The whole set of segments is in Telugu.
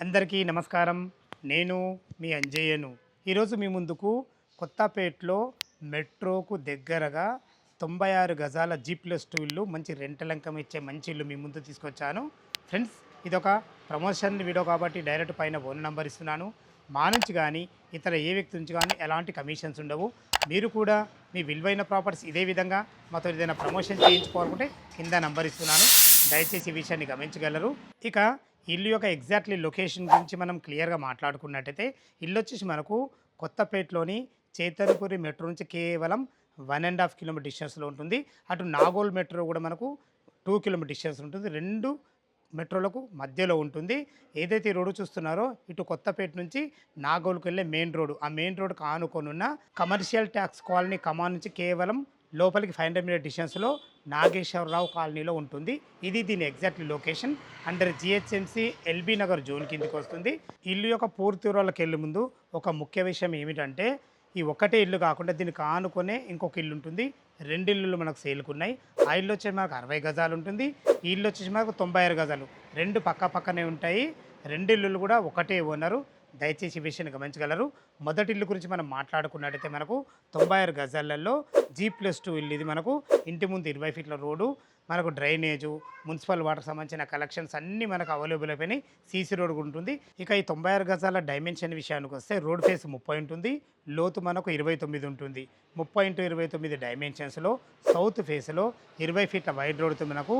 అందరికీ నమస్కారం. నేను మీ అంజయ్యను. ఈరోజు మీ ముందుకు కొత్తపేటలో మెట్రోకు దగ్గరగా 96 గజాల జీ+2 ఇల్లు మంచి రెంటల్ ఇన్కమ్ ఇచ్చే మంచి ఇల్లు మీ ముందు తీసుకొచ్చాను. ఫ్రెండ్స్, ఇదొక ప్రమోషన్ వీడియో కాబట్టి డైరెక్ట్ పైన ఫోన్ నంబర్ ఇస్తున్నాను. మా నుంచి కానీ ఇతర ఏ వ్యక్తి నుంచి కానీ ఎలాంటి కమిషన్స్ ఉండవు. మీరు కూడా మీ విలువైన ప్రాపర్టీస్ ఇదే విధంగా మాతో ఏదైనా ప్రమోషన్ చేయించుకోవాలనుకుంటే కింద నంబర్ ఇస్తున్నాను. దయచేసి ఈ విషయాన్ని గమనించగలరు. ఇక ఇల్లు యొక్క ఎగ్జాక్ట్లీ లొకేషన్ గురించి మనం క్లియర్గా మాట్లాడుకున్నట్టయితే ఇల్లు వచ్చేసి మనకు కొత్తపేటలోని చైతన్యపురి మెట్రో నుంచి కేవలం 1.5 కిలోమీటర్ డిస్టెన్స్లో ఉంటుంది. అటు నాగోల్ మెట్రో కూడా మనకు 2 కిలోమీటర్ డిస్టెన్స్ ఉంటుంది. రెండు మెట్రోలకు మధ్యలో ఉంటుంది. ఏదైతే ఈ రోడ్డు చూస్తున్నారో ఇటు కొత్తపేట నుంచి నాగోల్కి వెళ్ళే మెయిన్ రోడ్డు, ఆ మెయిన్ రోడ్డుకు ఆనుకొనున్న కమర్షియల్ ట్యాక్స్ కాలనీ కమాన్ నుంచి కేవలం లోపలికి 500 మీటర్ డిస్టెన్స్లో నాగేశ్వరరావు కాలనీలో ఉంటుంది. ఇది దీని exactly location under GHMC LB Nagar zone కిందకి వస్తుంది. ఇల్లు యొక్క పూర్తి వివరాలకు వెళ్ళే ముందు ఒక ముఖ్య విషయం ఏమిటంటే, ఈ ఒక్కటే ఇల్లు కాకుండా దీనికి ఆనుకొనే ఇంకొక ఇల్లు ఉంటుంది. రెండు ఇల్లులు మనకు సేల్కున్నాయి. ఆ ఇల్లు వచ్చేసి మనకు 60 గజాలు ఉంటుంది. ఈ ఇల్లు వచ్చేసి మనకు 96 గజాలు. రెండు పక్క పక్కనే ఉంటాయి. రెండు ఇల్లులు కూడా ఒకటే ఓనరు. దయచేసి ఈ విషయాన్ని గమనించగలరు. మొదటి ఇల్లు గురించి మనం మాట్లాడుకున్నట్టయితే మనకు 96 గజాలలో జీ+2 ఇల్లు. ఇది మనకు ఇంటి ముందు 20 ఫీట్ల రోడ్డు, మనకు డ్రైనేజు, మున్సిపల్ వాటర్ సంబంధించిన కలెక్షన్స్ అన్నీ మనకు అవైలబుల్ అయిపోయినాయి. సీసీ రోడ్ ఉంటుంది. ఇక ఈ 96 గజాల డైమెన్షన్ విషయానికి వస్తే రోడ్ ఫేస్ 30 ఉంటుంది, లోతు మనకు 29 ఉంటుంది. 30x29 డైమెన్షన్స్లో సౌత్ ఫేస్లో 20 ఫీట్ల వైడ్ రోడ్తో మనకు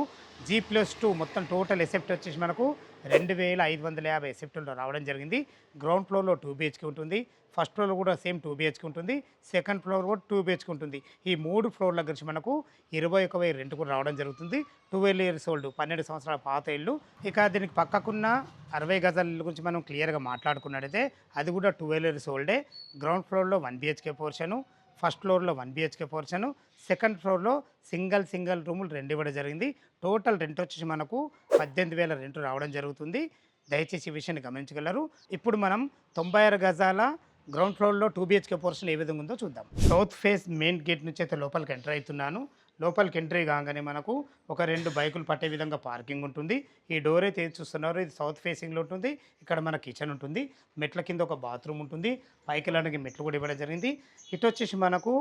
జీ+2 మొత్తం టోటల్ ఎసెప్ట్ వచ్చేసి మనకు 2550 ఎసెప్ట్లో రావడం జరిగింది. గ్రౌండ్ ఫ్లోర్లో 2 BHK ఉంటుంది. ఫస్ట్ ఫ్లోర్ కూడా సేమ్ 2 BHK ఉంటుంది. సెకండ్ ఫ్లోర్ కూడా 2 BHK ఉంటుంది. ఈ 3 ఫ్లోర్ల గురించి మనకు 21,000 రెంట్ కూడా రావడం జరుగుతుంది. 12 ఇయర్స్ ఓల్డ్, 12 సంవత్సరాల పాత ఇల్లు. ఇక దీనికి పక్కకున్న 60 గజాల ఇల్లు గురించి మనం క్లియర్గా మాట్లాడుకున్నట్టయితే అది కూడా 12 ఇయర్స్ ఓల్డే. గ్రౌండ్ ఫ్లోర్లో 1 BHK పోర్షను, ఫస్ట్ ఫ్లోర్లో 1 BHK పోర్షను, సెకండ్ ఫ్లోర్లో సింగిల్ రూములు 2 ఇవ్వడం జరిగింది. టోటల్ రెంట్ వచ్చేసి మనకు 18,000 రెంట్ రావడం జరుగుతుంది. దయచేసి ఈ విషయాన్ని గమనించగలరు. ఇప్పుడు మనం 96 గజాల గ్రౌండ్ ఫ్లోర్లో 2 BHK పోర్షన్ ఏ విధంగా ఉందో చూద్దాం. సౌత్ ఫేస్ మెయిన్ గేట్ నుంచి అయితే లోపలికి ఎంటర్ అవుతున్నాను. లోపలికి ఎంట్రీ కాగానే మనకు ఒక 2 బైకులు పట్టే విధంగా పార్కింగ్ ఉంటుంది. ఈ డోర్ అయితే ఏది చూస్తున్నారో ఇది సౌత్ ఫేసింగ్లో ఉంటుంది. ఇక్కడ మన కిచెన్ ఉంటుంది. మెట్ల కింద ఒక బాత్రూమ్ ఉంటుంది. పైకి వెళ్ళడానికి మెట్లు కూడా ఇవ్వడం జరిగింది. ఇటు వచ్చేసి మనకు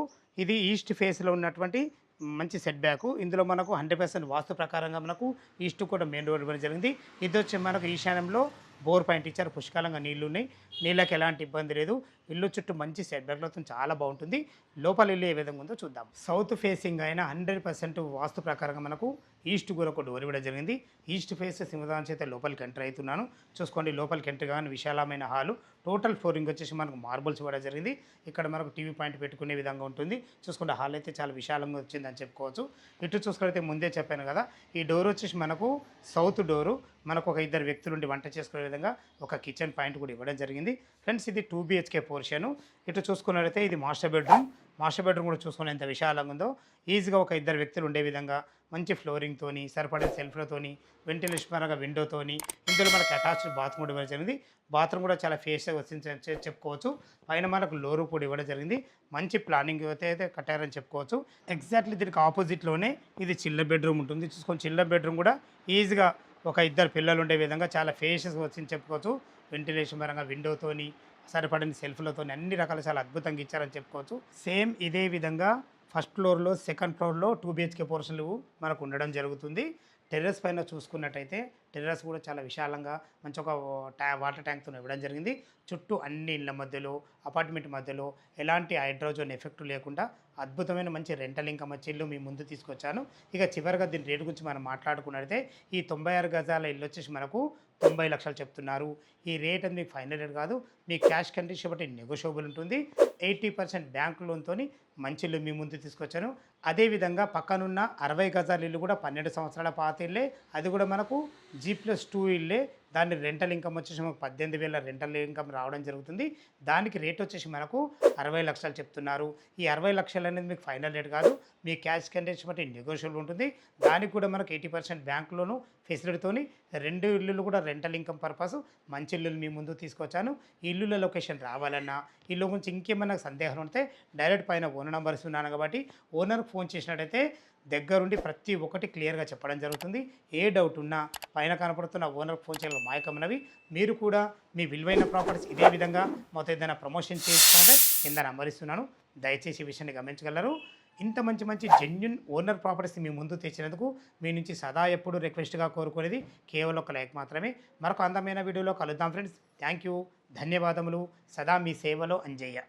ఇది ఈస్ట్ ఫేస్లో ఉన్నటువంటి మంచి సెట్ బ్యాక్. ఇందులో మనకు 100% వాస్తు ప్రకారంగా మనకు ఈస్ట్ కూడా మెయిన్ రోడ్ ఇవ్వడం జరిగింది. ఇది వచ్చి మనకు ఈశాన్యంలో బోర్ పాయింట్ ఇచ్చారు. పుష్కలంగా నీళ్లు ఉన్నాయి. నీళ్ళకి ఎలాంటి ఇబ్బంది లేదు. ఇల్లు చుట్టూ మంచి సెట్ బ్యాక్లతో చాలా బాగుంటుంది. లోపల ఇల్లు ఏ విధంగా ఉందో చూద్దాం. సౌత్ ఫేసింగ్ అయినా 100% వాస్తు ప్రకారంగా మనకు ఈస్ట్ కూడా ఒక డోర్ ఇవ్వడం జరిగింది. ఈస్ట్ ఫేస్ సింహదానం చేత లోపలికి ఎంటర్ అవుతున్నాను. చూసుకోండి, లోపలికి ఎంటర్ కానీ విశాలమైన హాలు. టోటల్ ఫ్లోరింగ్ వచ్చేసి మనకు మార్బుల్స్ ఇవ్వడం జరిగింది. ఇక్కడ మనకు టీవీ పాయింట్ పెట్టుకునే విధంగా ఉంటుంది. చూసుకుంటే హాల్ అయితే చాలా విశాలంగా వచ్చిందని చెప్పుకోవచ్చు. ఇటు చూసుకుంటే ముందే చెప్పాను కదా, ఈ డోర్ వచ్చేసి మనకు సౌత్ డోరు. మనకు ఒక 2 వ్యక్తులు ఉండి వంట చేసుకునే విధంగా ఒక కిచెన్ పాయింట్ కూడా ఇవ్వడం జరిగింది. ఫ్రెండ్స్, ఇది 2 BHK పోర్షను. ఇటు చూసుకున్నట్లయితే ఇది మాస్టర్ బెడ్రూమ్. మాస్టర్ బెడ్రూమ్ కూడా చూసుకుని ఎంత విశాలంగా ఉందో. ఈజీగా ఒక 2 వ్యక్తులు ఉండే విధంగా మంచి ఫ్లోరింగ్తోని, సరిపడే సెల్ఫ్లతోని, వెంటిలేషన్ పరంగా విండోతోని, ఇందులో మనకు అటాచ్డ్ బాత్రూమ్ కూడా ఇవ్వడం జరిగింది. బాత్రూమ్ కూడా చాలా ఫేస్గా వచ్చింది చెప్పుకోవచ్చు. పైన మనకు లోరు కూడా ఇవ్వడం జరిగింది. మంచి ప్లానింగ్ అయితే కట్టారని చెప్పుకోవచ్చు. ఎగ్జాక్ట్లీ దీనికి ఆపోజిట్లోనే ఇది చిల్లర్ బెడ్రూమ్ ఉంటుంది. చూసుకొని చిల్లర్ బెడ్రూమ్ కూడా ఈజీగా ఒక 2 పిల్లలు ఉండే విధంగా చాలా ఫేషియస్గా వచ్చింది చెప్పుకోవచ్చు. వెంటిలేషన్ పరంగా విండోతోని, సరిపడిన సెల్ఫ్లతోని అన్ని రకాల చాలా అద్భుతంగా ఇచ్చారని చెప్పుకోవచ్చు. సేమ్ ఇదే విధంగా ఫస్ట్ ఫ్లోర్లో, సెకండ్ ఫ్లోర్లో 2 BHK పోర్షన్లు మనకు ఉండడం జరుగుతుంది. టెర్రస్ పైన చూసుకున్నట్టయితే టెర్రస్ కూడా చాలా విశాలంగా మంచి ఒక వాటర్ ట్యాంక్తో ఇవ్వడం జరిగింది. చుట్టూ అన్ని ఇళ్ళ మధ్యలో, అపార్ట్మెంట్ మధ్యలో ఎలాంటి హైడ్రోజన్ ఎఫెక్ట్ లేకుండా అద్భుతమైన మంచి రెంటల్ ఇన్కమ్ వచ్చే ఇల్లు మీ ముందు తీసుకొచ్చాను. ఇక చివరిగా దీని రేటు గురించి మనం మాట్లాడుకున్నట్టయితే ఈ 96 గజాల ఇల్లు వచ్చేసి మనకు 90 లక్షలు చెప్తున్నారు. ఈ రేట్ అది మీకు ఫైనల్ రేట్ కాదు. మీ క్యాష్ కండిషన్ బట్టి నెగోషియబుల్ ఉంటుంది. 80% బ్యాంక్ లోన్తో మంచి ఇల్లు మీ ముందు తీసుకొచ్చాను. అదేవిధంగా పక్కనున్న 60 గజాల ఇల్లు కూడా 12 సంవత్సరాల పాత ఇల్లే. అది కూడా మనకు జీ+2 ఇల్లే. దాని రెంటల్ ఇన్కమ్ వచ్చేసి మనకు 18,000 రెంటల్ ఇన్కమ్ రావడం జరుగుతుంది. దానికి రేట్ వచ్చేసి మనకు 60 లక్షలు చెప్తున్నారు. ఈ 60 లక్షలు అనేది మీకు ఫైనల్ రేట్ కాదు. మీ క్యాష్ కండిషన్ బట్టి నెగోషియబుల్ ఉంటుంది. దానికి కూడా మనకు 80% బ్యాంక్ లోను ఫెసిలిటీతోని 2 ఇల్లులు కూడా రెంటల్ ఇన్కమ్ పర్పస్ మంచి ఇల్లులు మీ ముందు తీసుకొచ్చాను. ఈ ఇల్లుల లొకేషన్ రావాలన్నా, ఇల్లు గురించి ఇంకేమైనా సందేహం ఉంటే డైరెక్ట్ పైన ఓనర్ నెంబర్ ఇస్తున్నాను కాబట్టి ఓనర్కి ఫోన్ చేసినట్టయితే దగ్గరుండి ప్రతి ఒక్కటి క్లియర్గా చెప్పడం జరుగుతుంది. ఏ డౌట్ ఉన్నా పైన కనపడుతున్న ఓనర్ ఫోన్ చేయగల మాయకమైనవి. మీరు కూడా మీ విలువైన ప్రాపర్టీస్ ఇదే విధంగా మాతో ఏదైనా ప్రమోషన్ చేయించుకోవాలంటే కింద నంబర్ ఇస్తున్నాను, దయచేసి ఈ విషయాన్ని గమనించగలరు. ఇంత మంచి మంచి జెన్యున్ ఓనర్ ప్రాపర్టీస్ మీ ముందు తెచ్చినందుకు మీ నుంచి సదా ఎప్పుడు రిక్వెస్ట్గా కోరుకునేది కేవలం ఒక లైక్ మాత్రమే. మరొక అందమైన వీడియోలో కలుద్దాం ఫ్రెండ్స్. థ్యాంక్ యూ, ధన్యవాదములు. సదా మీ సేవలో అంజయ్య.